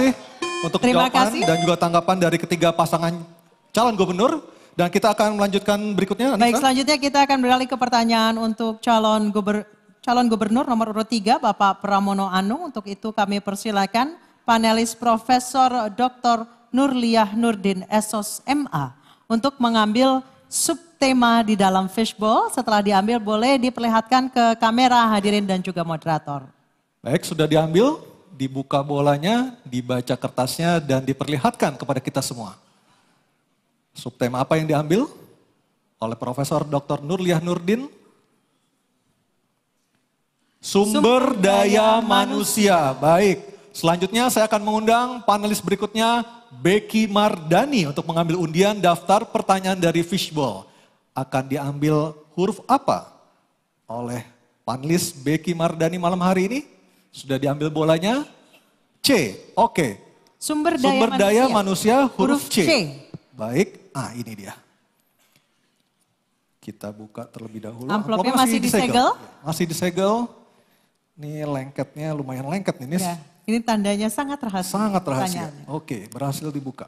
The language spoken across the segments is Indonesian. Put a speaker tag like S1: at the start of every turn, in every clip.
S1: kasih untuk
S2: Terima
S1: jawaban
S2: kasih.
S1: dan juga tanggapan dari ketiga pasangan calon gubernur. Dan kita akan melanjutkan berikutnya, Anissa.
S2: Baik, selanjutnya kita akan beralih ke pertanyaan untuk calon gubernur nomor urut 3, Bapak Pramono Anung. Untuk itu kami persilakan panelis Profesor Dr. Nurliah Nurdin SOS MA untuk mengambil subtema di dalam fishbowl. Setelah diambil boleh diperlihatkan ke kamera hadirin dan juga moderator.
S1: Baik, sudah diambil, dibuka bolanya, dibaca kertasnya dan diperlihatkan kepada kita semua. Subtema apa yang diambil oleh Profesor Dr. Nurliah Nurdin? Sumber daya manusia. Baik, selanjutnya saya akan mengundang panelis berikutnya, Becky Mardani, untuk mengambil undian daftar pertanyaan dari fishbowl. Akan diambil huruf apa oleh panelis Becky Mardani malam hari ini? Sudah diambil bolanya? C, oke.
S2: Sumber
S1: daya manusia huruf C. Baik, ini dia. Kita buka terlebih dahulu.
S2: Amplopnya masih disegel?
S1: Masih disegel. Ini lengketnya lumayan lengket nih, Nis.
S2: Ya, ini tandanya sangat rahasia.
S1: Sangat rahasia. Oke, berhasil dibuka.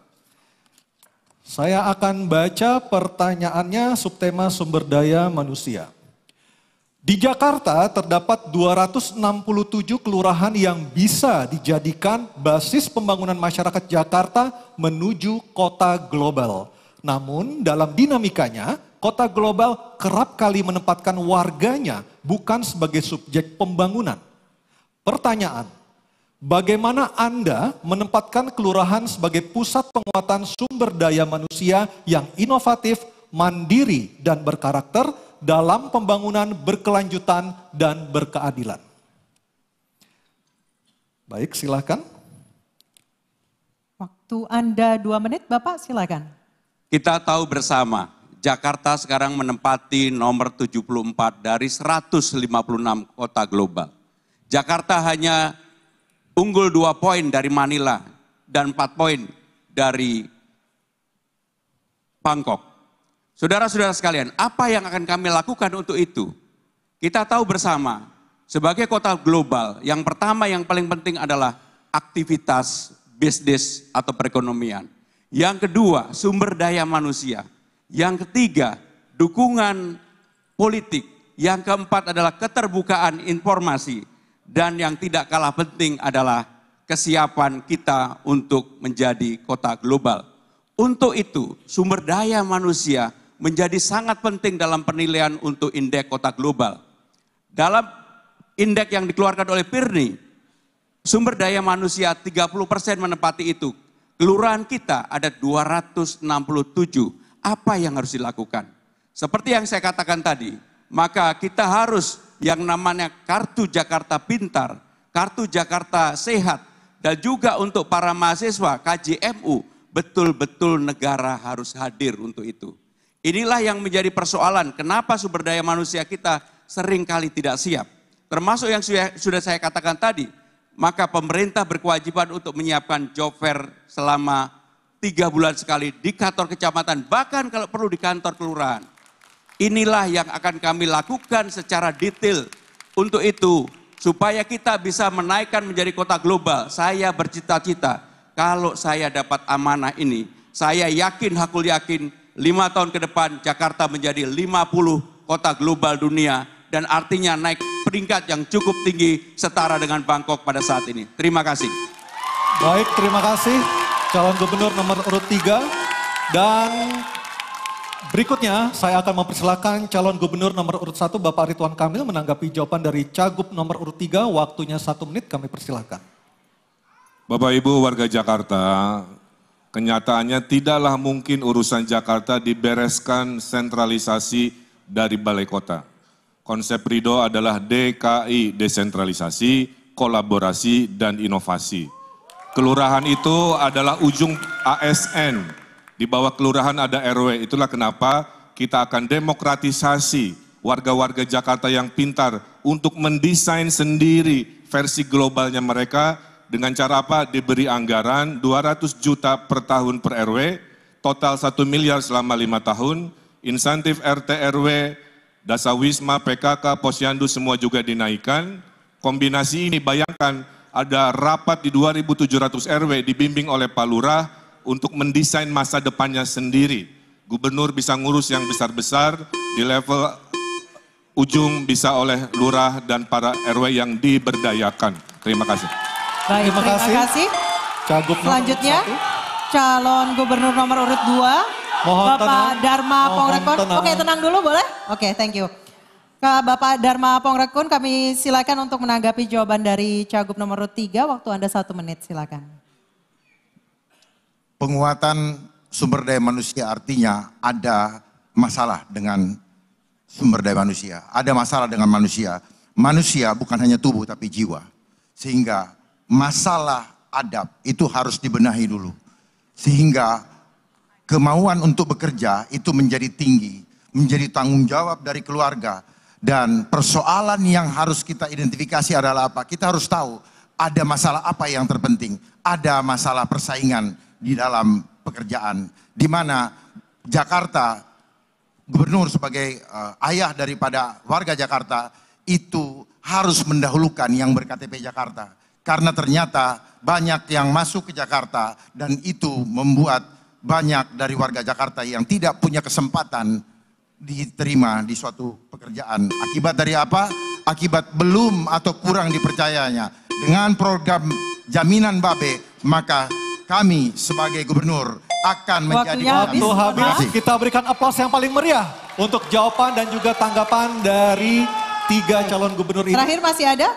S1: Saya akan baca pertanyaannya subtema sumber daya manusia. Di Jakarta terdapat 267 kelurahan yang bisa dijadikan basis pembangunan masyarakat Jakarta menuju kota global. Namun dalam dinamikanya, kota global kerap kali menempatkan warganya bukan sebagai subjek pembangunan. Pertanyaan, bagaimana Anda menempatkan kelurahan sebagai pusat penguatan sumber daya manusia yang inovatif, mandiri, dan berkarakter dalam pembangunan berkelanjutan dan berkeadilan? Baik, silakan.
S2: Waktu Anda 2 menit, Bapak silakan.
S3: Kita tahu bersama, Jakarta sekarang menempati nomor 74 dari 156 kota global. Jakarta hanya unggul 2 poin dari Manila dan 4 poin dari Bangkok. Saudara-saudara sekalian, apa yang akan kami lakukan untuk itu? Kita tahu bersama, sebagai kota global, yang pertama yang paling penting adalah aktivitas bisnis atau perekonomian. Yang kedua, sumber daya manusia. Yang ketiga, dukungan politik. Yang keempat adalah keterbukaan informasi. Dan yang tidak kalah penting adalah kesiapan kita untuk menjadi kota global. Untuk itu, sumber daya manusia menjadi sangat penting dalam penilaian untuk indeks kota global. Dalam indeks yang dikeluarkan oleh PIRNI, sumber daya manusia 30% menempati itu. Kelurahan kita ada 267. Apa yang harus dilakukan? Seperti yang saya katakan tadi, maka kita harus yang namanya Kartu Jakarta Pintar, Kartu Jakarta Sehat, dan juga untuk para mahasiswa KJMU, betul-betul negara harus hadir untuk itu. Inilah yang menjadi persoalan, kenapa sumber daya manusia kita seringkali tidak siap. Termasuk yang sudah saya katakan tadi, maka pemerintah berkewajiban untuk menyiapkan job fair selama 3 bulan sekali di kantor kecamatan, bahkan kalau perlu di kantor kelurahan. Inilah yang akan kami lakukan secara detail. Untuk itu, supaya kita bisa menaikkan menjadi kota global, saya bercita-cita, kalau saya dapat amanah ini, saya yakin, hakul yakin, 5 tahun ke depan Jakarta menjadi 50 kota global dunia, dan artinya naik peringkat yang cukup tinggi setara dengan Bangkok pada saat ini. Terima kasih.
S1: Baik, terima kasih calon gubernur nomor urut 3. Dan berikutnya saya akan mempersilakan calon gubernur nomor urut 1 Bapak Ridwan Kamil menanggapi jawaban dari Cagup nomor urut 3. Waktunya 1 menit, kami persilakan.
S4: Bapak Ibu warga Jakarta, kenyataannya tidaklah mungkin urusan Jakarta dibereskan sentralisasi dari balai kota. Konsep Ridho adalah DKI, desentralisasi, kolaborasi, dan inovasi. Kelurahan itu adalah ujung ASN. Di bawah kelurahan ada RW. Itulah kenapa kita akan demokratisasi warga-warga Jakarta yang pintar untuk mendesain sendiri versi globalnya mereka. Dengan cara apa? Diberi anggaran 200 juta per tahun per RW, total 1 miliar selama 5 tahun, insentif RT RW, Dasawisma, PKK, Posyandu semua juga dinaikkan. Kombinasi ini bayangkan ada rapat di 2.700 RW dibimbing oleh Pak Lurah untuk mendesain masa depannya sendiri. Gubernur bisa ngurus yang besar-besar, di level ujung bisa oleh lurah dan para RW yang diberdayakan. Terima kasih.
S2: Baik, terima kasih.
S1: Cagup
S2: selanjutnya, calon gubernur nomor urut 2, Bapak
S1: tenang.
S2: Dharma Pongrekun. Oke, tenang dulu boleh? Oke, thank you. Bapak Dharma Pongrekun, kami silakan untuk menanggapi jawaban dari Cagup nomor urut 3, waktu Anda 1 menit, silakan.
S5: Penguatan sumber daya manusia artinya ada masalah dengan sumber daya manusia. Ada masalah dengan manusia. Manusia bukan hanya tubuh tapi jiwa. Sehingga masalah adab itu harus dibenahi dulu. Sehingga kemauan untuk bekerja itu menjadi tinggi. Menjadi tanggung jawab dari keluarga. Dan persoalan yang harus kita identifikasi adalah apa? Kita harus tahu ada masalah apa yang terpenting. Ada masalah persaingan di dalam pekerjaan. Di mana Jakarta, gubernur sebagai ayah daripada warga Jakarta itu harus mendahulukan yang ber-KTP Jakarta. Karena ternyata banyak yang masuk ke Jakarta dan itu membuat banyak dari warga Jakarta yang tidak punya kesempatan diterima di suatu pekerjaan. Akibat dari apa? Akibat belum atau kurang dipercayanya. Dengan program jaminan Babe, maka kami sebagai gubernur akan menjadi
S1: waktu habis. Kita berikan aplaus yang paling meriah untuk jawaban dan juga tanggapan dari 3 calon gubernur ini.
S2: Terakhir masih ada?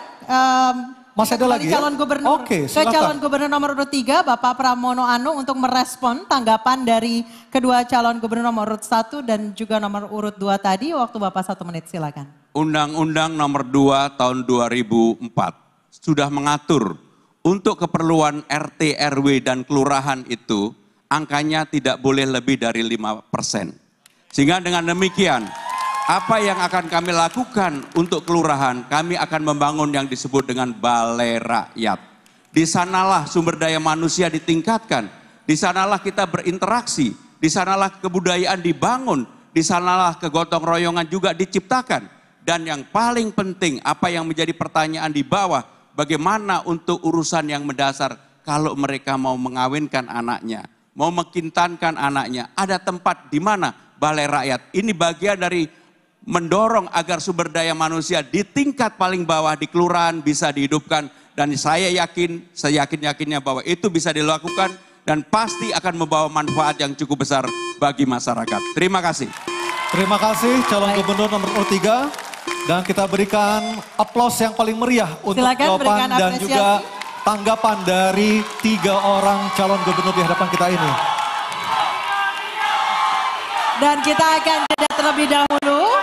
S1: Masih ada lagi
S2: calon
S1: ya?
S2: gubernur.
S1: Oke,
S2: ke calon gubernur nomor urut 3, Bapak Pramono Anung untuk merespon tanggapan dari kedua calon gubernur nomor urut 1 dan juga nomor urut 2 tadi. Waktu Bapak 1 menit, silakan.
S3: Undang-Undang nomor 2 tahun 2004 sudah mengatur untuk keperluan RT, RW dan kelurahan itu angkanya tidak boleh lebih dari 5%. Sehingga dengan demikian, apa yang akan kami lakukan untuk kelurahan, kami akan membangun yang disebut dengan balai rakyat. Di sanalah sumber daya manusia ditingkatkan, di sanalah kita berinteraksi, di sanalah kebudayaan dibangun, di sanalah kegotong royongan juga diciptakan. Dan yang paling penting, apa yang menjadi pertanyaan di bawah, bagaimana untuk urusan yang mendasar kalau mereka mau mengawinkan anaknya, mau mekintankan anaknya, ada tempat di mana balai rakyat. Ini bagian dari mendorong agar sumber daya manusia di tingkat paling bawah di kelurahan bisa dihidupkan. Dan saya yakin-yakinnya bahwa itu bisa dilakukan dan pasti akan membawa manfaat yang cukup besar bagi masyarakat. Terima kasih.
S1: Terima kasih calon gubernur nomor urut 3. Dan kita berikan aplaus yang paling meriah untuk jawaban dan juga tanggapan dari 3 orang calon gubernur di hadapan kita ini.
S2: Dan kita akan jeda terlebih dahulu.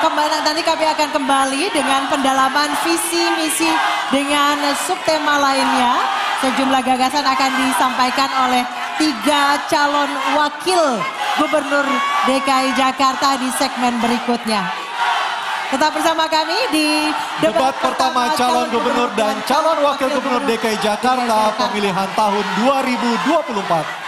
S2: Dan nanti kami akan kembali dengan pendalaman visi misi dengan subtema lainnya. Sejumlah gagasan akan disampaikan oleh 3 calon wakil gubernur DKI Jakarta di segmen berikutnya. Tetap bersama kami di
S1: debat pertama calon gubernur dan calon wakil gubernur DKI Jakarta pemilihan tahun 2024.